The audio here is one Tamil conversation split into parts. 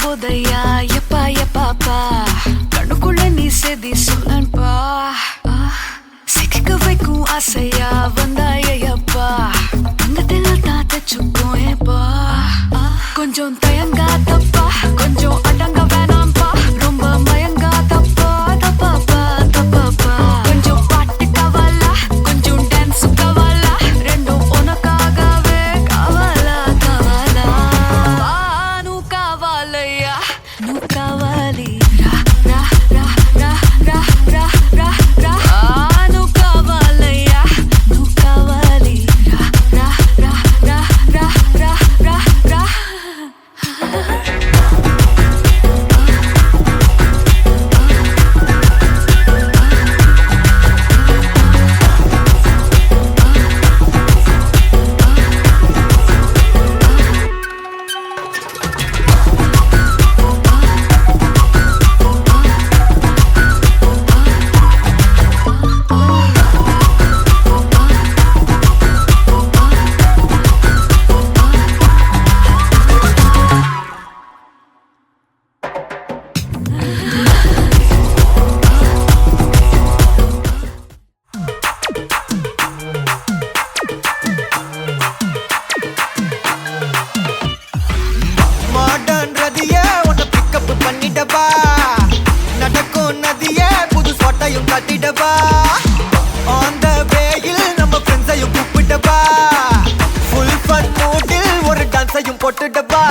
போதையா எப்பா எப்பாப்பா கண்ணுக்குள்ள நீ செதி சொல்லன்பா சிக்க வைக்கும் ஆசையா வந்தாயப்பா தங்கத்தில் தான் தச்சுக்கும் ஏப்பா கொஞ்சம் தயங்காதப்பா கொஞ்சம் அடங்க வேணாம்பா ரொம்ப மயங்காதப்பா தப்பாப்பா தப்பாப்பா கொஞ்சம் பாட்டு கவலா கொஞ்சம் டான்ஸ் கவலா ரெண்டும் உனக்காகவே கவலா கவலா நூ கவலையா நூ கவலி ரா ரா ரா ரா ரா ரா ரா ரா நூ கவலையா நூ கவலி ரா ரா ரா ரா ரா ரா ரா ரா On the way நம்ம ஃப்ரெண்ட்ஸையும் கூப்பிட்டப்பா ஃபுல் ஃபன் மூடில் ஒரு டான்ஸையும் போட்டுட்டப்பா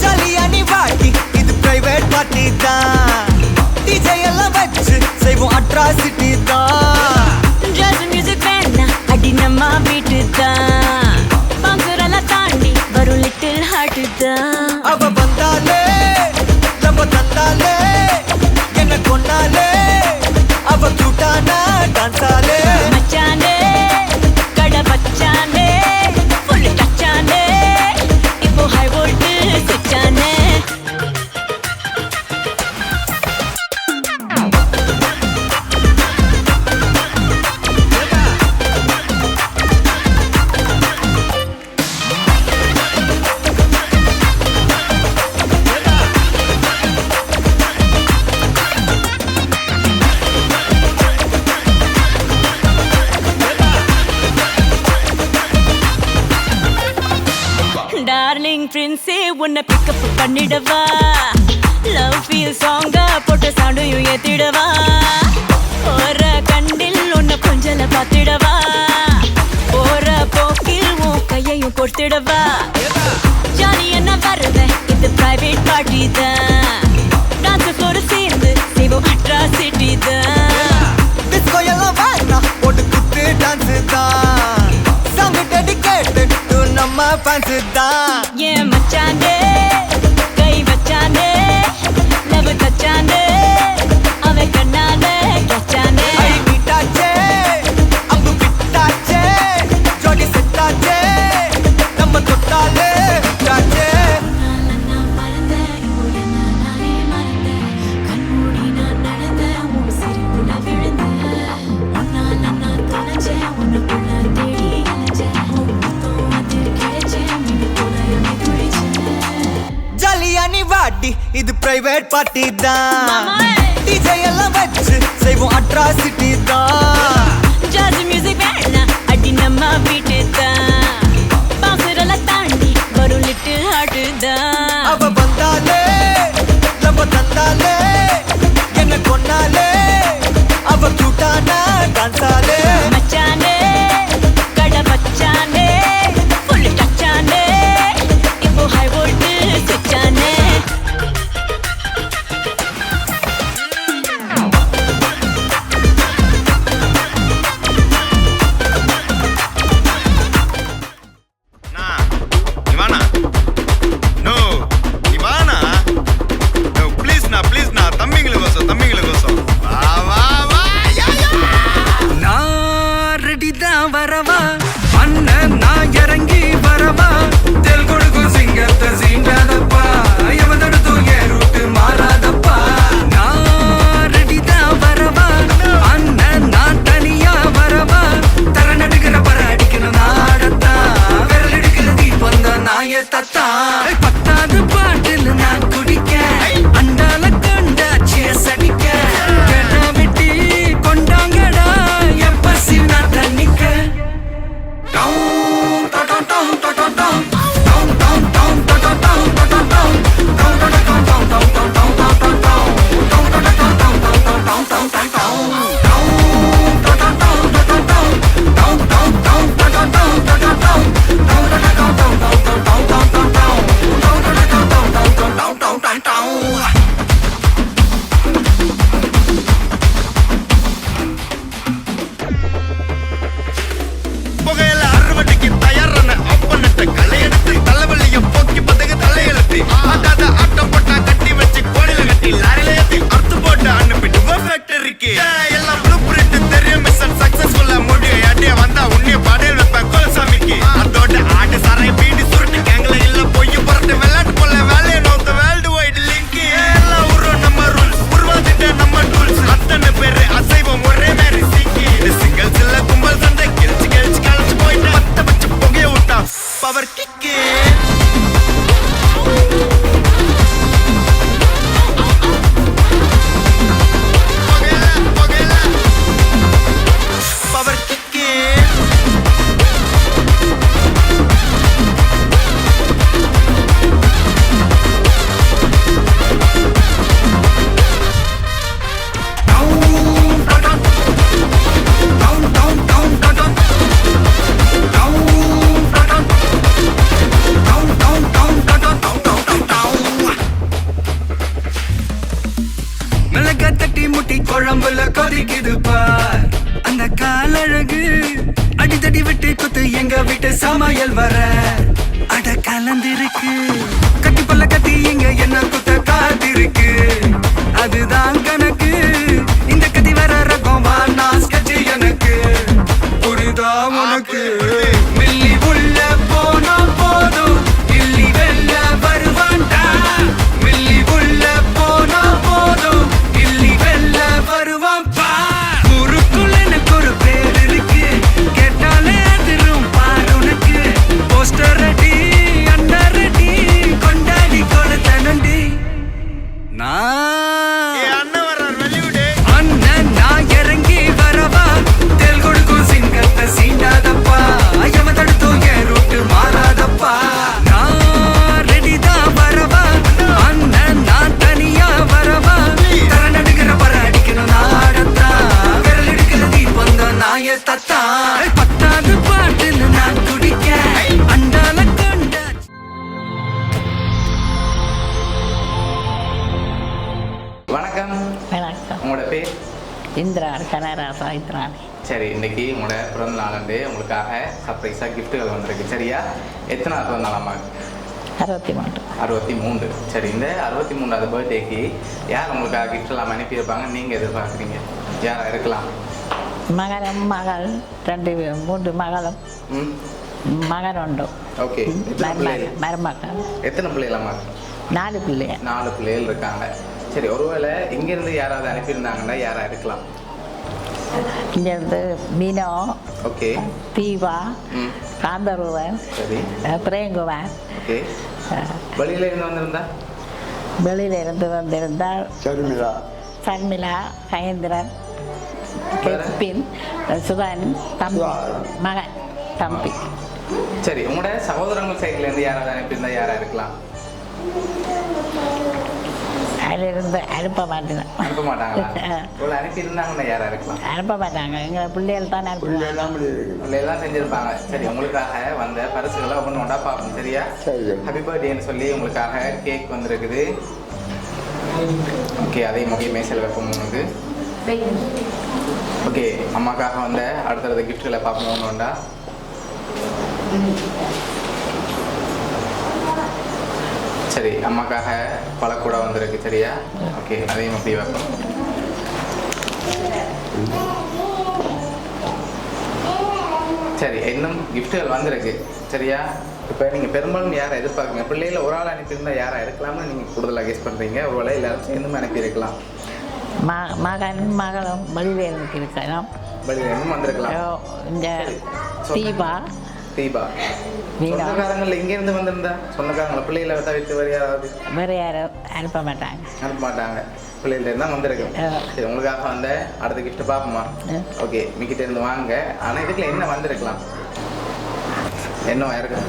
ஜாலியா நீ வாட்டி இது பிரைவேட் பார்ட்டி தான் டிஜே எல்லாம் வச்சு செய்வோம் அட்ராசிட்டி தான் ஜாஸ் மியூசிக் வேணா அடி நம்ம வீட்டு தான் பங்குரெல்லாம் தாண்டி வரும் லிட்டில் ஹார்ட் தான் அவ வந்தாலே நம்ம தந்தாலே என்ன கொண்டாலே அவ கூட்டானா டான்ஸாலே மச்சானே கடை பச்சானே ஃபுல் டச்சானே இப்போ ஹை வோல்ட் சுச்சானே டார்லிங் பிரின்ஸே உன்னை பிக்கப் பண்ணிடவா லவ் ஃபீல் சாங்கா போட்ட சவுண்டையும் ஏத்திடவா போற கண்டில் உன்னை கொஞ்சல பார்த்திடவா போற போக்கில் உன் கையையும் கொடுத்திடவா ஜாலி என்ன வருவேன் இது பிரைவேட் பார்ட்டி தான் டான்ஸ் ஃப்ளோர் சேர்ந்து செய்வோம் அட்ராசிட்டி தான் டிஸ்கோ எல்லாம் வேணா போட்டு குத்து டான்ஸ் தான் சாங் டெடிகேட்டட் டு நம்ம ஃபேன்ஸ் தான் ஏன் மச்சானே கை வச்சானே லவ் தச்சானே அவ கண்ணாலே கச்சானே ஐ மீட்டாச்சே அம்பு பிட்டாச்சே ஜோடி செட்டாச்சே நம்ம தொட்ட வாடி இது பிரைவேட் பார்ட்டி தான் மாமாய். டிஜே எல்லாம் வச்சு செய்வோம் அட்ராசிட்டி தான் ஜாஸ் மியூசிக் வேணா அடி நம்ம வீட்டு தான் பாசுரெல்லாம் தாண்டி வரும் லிட்டில் ஹார்ட் தான் அவ வந்தாலே நம்ம தந்தாலே என்ன கொன்னாலே அவ கூட்டானா டான்ஸாலே மச்சானே கடை பச்சானே ஃபுல் டச்சானே இப்போ ஹை வோல்ட் சுச்சானே பத்தாவது பாட்டில் நான் குடிக்க அண்டால கொண்டா சேஸ் அடிக்க கேட்டா வெட்டி கொண்டாங்கடா என் பசி நான் தண்ணிக்க தட்டி முட்டி குழம்புல கொதிக்குது பார் அந்த காலழகு அடித்தடி விட்டு குத்து எங்க வீட்டு சமையல் வர அட கலந்திருக்கு கட்டி பல்ல கத்தி இங்க என்ன குத்த காத்திருக்கு அதுதான் கணக்கு இந்த கத்தி வர ரகம் வானா ஸ்கெட்ச் எனக்கு புரிதா உனக்கு மில்லி உள்ள போனா போதும் இல்லி வெல்ல வருவான்டா மில்லி உள்ள போனா போதும் இல்லி வெல்ல வருவான் பா ஊருக்குள்ள எனக்கு ஒரு பேர் இருக்கு கேட்டாலே அதிரும் பாரு உனக்கு போஸ்டர் ரெடி அண்டர் ரெடி கொண்டாடி கொளுத்தனண்டி அண்ணன் நான் இறங்கி வரவா தெல் கொடுக்கும் சிங்கத்தை சீண்டாதப்பா எவன் தடுத்தும் என் ரூட்டு மாறாதப்பா நான் ரெடி தான் வரவா அண்ணன் நான் தனியா வரவா தர நடுக்கிற பர அடிக்கணும் நாடத்தா விரல் எடுக்கிற தீபம் தான் நாய தத்தா பத்தாவது பாட்டில் நான் குடிக்க அண்டால கொண்ட வணக்கம். வணக்கம். உங்களோட பேர்? இந்திரா கனராசா இந்திராணி. சரி, இன்னைக்கு உங்களோட பிறந்த நாளண்டு உங்களுக்காக சர்ப்ரைஸாக கிஃப்ட்டுகள் வந்திருக்கு. சரியா? எத்தனாவது பிறந்த நாளாமா? 63. 63. சரி, இந்த 63வது பர்த்டேக்கு யார் உங்களுக்காக கிஃப்ட் எல்லாம் அனுப்பியிருப்பாங்க நீங்கள் எதிர்பார்க்குறீங்க? யாரா இருக்கலாம்? மகனும் மகள் 3 மகளும் ம், மகன் உண்டு. ஓகே. மருமகள் எத்தனை பிள்ளைகளாமா? 4 பிள்ளைங்க. 4 பிள்ளைகள் இருக்காங்க. சரி, ஒருவேளை இங்கேருந்து யாராவது அனுப்பியிருந்தாங்கன்னா யாரா இருக்கலாம்? இங்கேருந்து மீனோ, ஓகே, தீபா, ம், காந்தருவன், சரி, பிரேங்குமார், ஓகே. வெளியில இருந்து வந்திருந்தா? வெளியிலிருந்து வந்திருந்தால் சர்மிளா சர்மிளா கயேந்திரன் கெப்பின் சுதன் தம்பி மகன் தம்பி. சரி, உங்களோட சகோதரங்கள் சைட்லேருந்து யாராவது அனுப்பியிருந்தா யாராக இருக்கலாம்? அதிலிருந்து அனுப்ப மாட்டேன். அனுப்ப மாட்டாங்களா? இவ்வளோ அனுப்பியிருந்தாங்கன்னா யாராக இருக்கலாம்? அனுப்ப மாட்டாங்க. எங்களை பிள்ளைகள் தான் அனுப்புவாங்க. எல்லாம் செஞ்சுருப்பாங்க. சரி, உங்களுக்காக வந்த பரிசுகளை ஒன்று ஒன்றா பார்ப்போம். சரியா? ஹாப்பி பர்த்டேன்னு சொல்லி உங்களுக்காக கேக் வந்திருக்குது. ஓகே, அதையும் முக்கியமே செலவு வைப்போம் உங்களுக்கு. ஓகே, அம்மாக்காக வந்த அடுத்தடுத்த கிஃப்ட்களை பார்ப்போம் ஒன்று ஒன்றா. சரி, அம்மாக்காக பழக்கூட வந்திருக்கு. சரியா? ஓகே, அதையும் அப்படி வைப்போம். சரி, இன்னும் கிஃப்ட்டுகள் வந்திருக்கு. சரியா? இப்போ நீங்கள் பெரும்பாலும் யாரை எதிர்பார்க்குங்க? பிள்ளைகளை ஒரு ஆள் அனுப்பியிருந்தா யாராக இருக்கலாம்னு நீங்கள் கூடுதலாக கெஸ் பண்ணுறீங்க. ஒருவேளை எல்லாரும் சேர்ந்தும் அனுப்பியிருக்கலாம். மகன் மகளும் வெளியிலிருந்து இருக்கலாம். வெளியிலேருந்தும் வந்திருக்கலாம். இந்த தீபா தீபா சொந்தக்காரங்கள் இங்கேருந்து வந்திருந்தா சொந்தக்காரங்களை பிள்ளைகளை தவிர்த்து வேறு யாராவது வேறு யாரும் அனுப்ப மாட்டாங்க. அனுப்ப மாட்டாங்க. பிள்ளைகிட்ட தான் வந்திருக்கு. சரி, உங்களுக்காக வந்த அடுத்த கிஃப்ட் பார்ப்போமா? ஓகே, மிக்கிட்ட இருந்து வாங்க. ஆனால் இதுக்குள்ள என்ன வந்திருக்கலாம்? என்ன இருக்கு?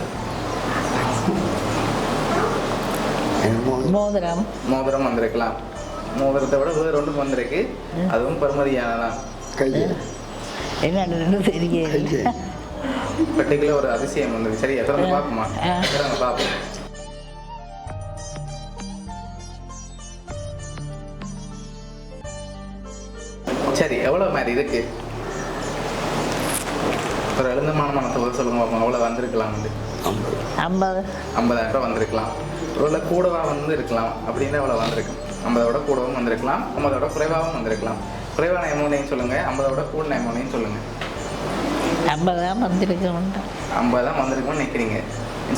மோதிரம். மோதிரம் வந்திருக்கலாம். மோதிரத்தை விட வேறு ஒன்றும் வந்திருக்கு. அதுவும் பெருமதியானதான். என்னன்னு தெரியல. பர்டிகுலர் ஒரு அதிசயம் வந்திருக்கு. சரி, எத்தனை பார்ப்போமா? பார்ப்போம். சரி, எவ்வளோ மாதிரி இருக்கு? ஒரு எழுந்தமான மனத்தை சொல்லுங்க பார்ப்போம். எவ்வளோ வந்திருக்கலாம்? 50,000 ரூபா வந்திருக்கலாம். ஒருவேளை கூடவா வந்து இருக்கலாம். அப்படின்னா எவ்வளோ வந்திருக்கு? 50 கூடவும் வந்திருக்கலாம், 50 குறைவாகவும் வந்திருக்கலாம். குறைவான அமௌண்ட்டையும் சொல்லுங்க, 50 கூடின அமௌண்ட்டையும் சொல்லுங்க. 50 தான் வந்திருக்கு. 50 தான் வந்திருக்கும்னு நினைக்கிறீங்க.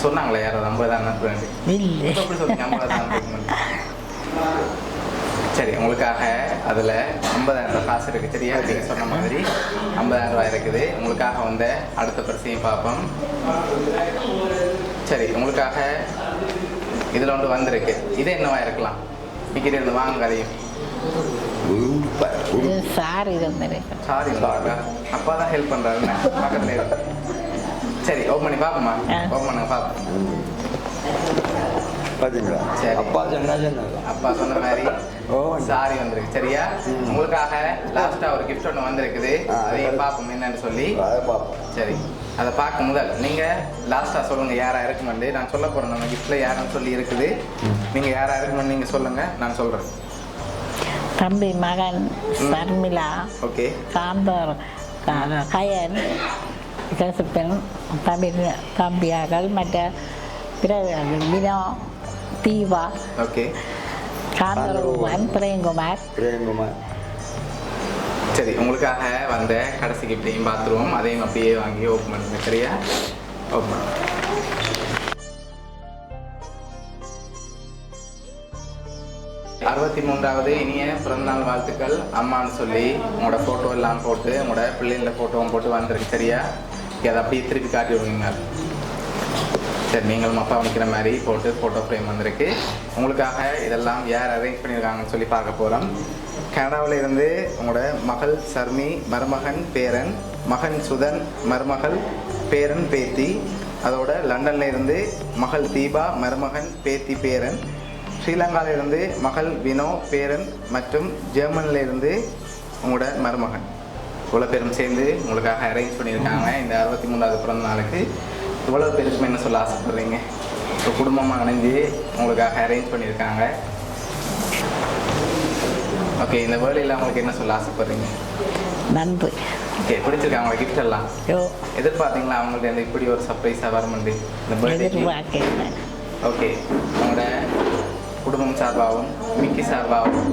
சொன்னாங்களே யாராவது 50 தான் அனுப்புறேன்? இல்லை, எப்படி சொல்லுங்க 50 தான் அனுப்புறேன்? சரி, உங்களுக்காக அதில் 50,000 காசு இருக்குது. சரியா? நீங்கள் சொன்ன மாதிரி 50,000 ரூபாய் இருக்குது. உங்களுக்காக வந்த அடுத்த பரிசையும் பார்ப்போம். சரி, உங்களுக்காக இதில் ஒன்று வந்திருக்கு. இது என்னவா இருக்கலாம்? மிக்கிட்ட இருந்து வாங்க. அதையும் சாரி வந்திருக்கு. சாரி வாங்க. அப்பா தான் ஹெல்ப் பண்ணுறாருன்னு பக்கத்தில் இருக்கு. சரி, ஓப்பன் பண்ணி பார்ப்போம்மா. ஓப்பன் பண்ணுங்க பார்ப்போம். பார்த்தீங்களா? சரி, அப்பா சொன்ன மாதிரி சாரி வந்திருக்கு. சரியா? உங்களுக்காக லாஸ்டா ஒரு கிஃப்ட் ஒன்று வந்திருக்குது. அதையும் பார்ப்போம் என்னன்னு சொல்லி. சரி, அதை பார்க்க முதல் நீங்க லாஸ்டா சொல்லுங்க யாரா இருக்குமெண்டு. நான் சொல்ல போறேன் நம்ம கிஃப்ட்ல யாருன்னு சொல்லி இருக்குது. நீங்க யாரா இருக்குமென்னு நீங்க சொல்லுங்க, நான் சொல்றேன். தம்பி மகன் சர்மிளா. ஓகே. காந்தர் கயன் கசப்பன் தம்பியார்கள் மற்ற பிறகு வினோ தீபா. ஓகே. காந்தரூபன் பிரேம்குமார். சரி, உங்களுக்காக வந்த கடைசி கிஃப்டையும் பார்த்துருவோம். அதையும் அப்படியே வாங்கி ஓப்பன் பண்ணுங்க. சரியா? ஓப்பன். அறுபத்தி 63வது இனிய பிறந்தநாள் வாழ்த்துக்கள் அம்மான்னு சொல்லி உங்களோட ஃபோட்டோ எல்லாம் போட்டு உங்களோட பிள்ளைங்கள ஃபோட்டோவும் போட்டு வந்திருக்கு. சரியா? அதை அப்படியே திருப்பி காட்டி விடுவீங்க. சரி, நீங்களும் அப்பா நிற்கிற மாதிரி போட்டு ஃபோட்டோ ஃப்ரேம் வந்திருக்கு. உங்களுக்காக இதெல்லாம் யார் அரேஞ்ச் பண்ணியிருக்காங்கன்னு சொல்லி பார்க்க போகிறோம். கனடாவில் இருந்து உங்களோட மகள் சர்மி, மருமகன் பேரன், மகன் சுதன், மருமகள் பேரன் பேத்தி. அதோட லண்டனில் இருந்து மகள் தீபா, மருமகன் பேத்தி பேரன். ஸ்ரீலங்காவில் இருந்து மகள் வினோ பேரன் மற்றும் ஜெர்மனில் இருந்து உங்களோட மருமகன். இவ்வளோ பேரும் சேர்ந்து உங்களுக்காக அரேஞ்ச் பண்ணியிருக்காங்க இந்த 63வது பிறந்த நாளுக்கு. இவ்வளோ பேருக்குமே என்ன சொல்ல ஆசைப்படுறீங்க? இப்போ குடும்பமாக அணைஞ்சு உங்களுக்காக அரேஞ்ச் பண்ணியிருக்காங்க. ஓகே, இந்த வேலையில் உங்களுக்கு என்ன சொல்ல ஆசைப்படுறீங்க? நன்றி. ஓகே, பிடிச்சிருக்கா அவங்க கிஃப்ட் எல்லாம்? எதிர்பார்த்தீங்களா அவங்கள்ட்ட இப்படி ஒரு சர்ப்ரைஸாக வரமுண்டு இந்த பர்த்டே? ஓகே, உங்களோட குடும்பம் சார்பாகவும் மிக்கி சார்பாகவும்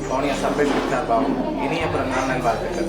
சோனியா சர்ப்ரைஸ் சார்பாகவும் இனிய பிறந்தநாள் நல்வாழ்த்துக்கள்.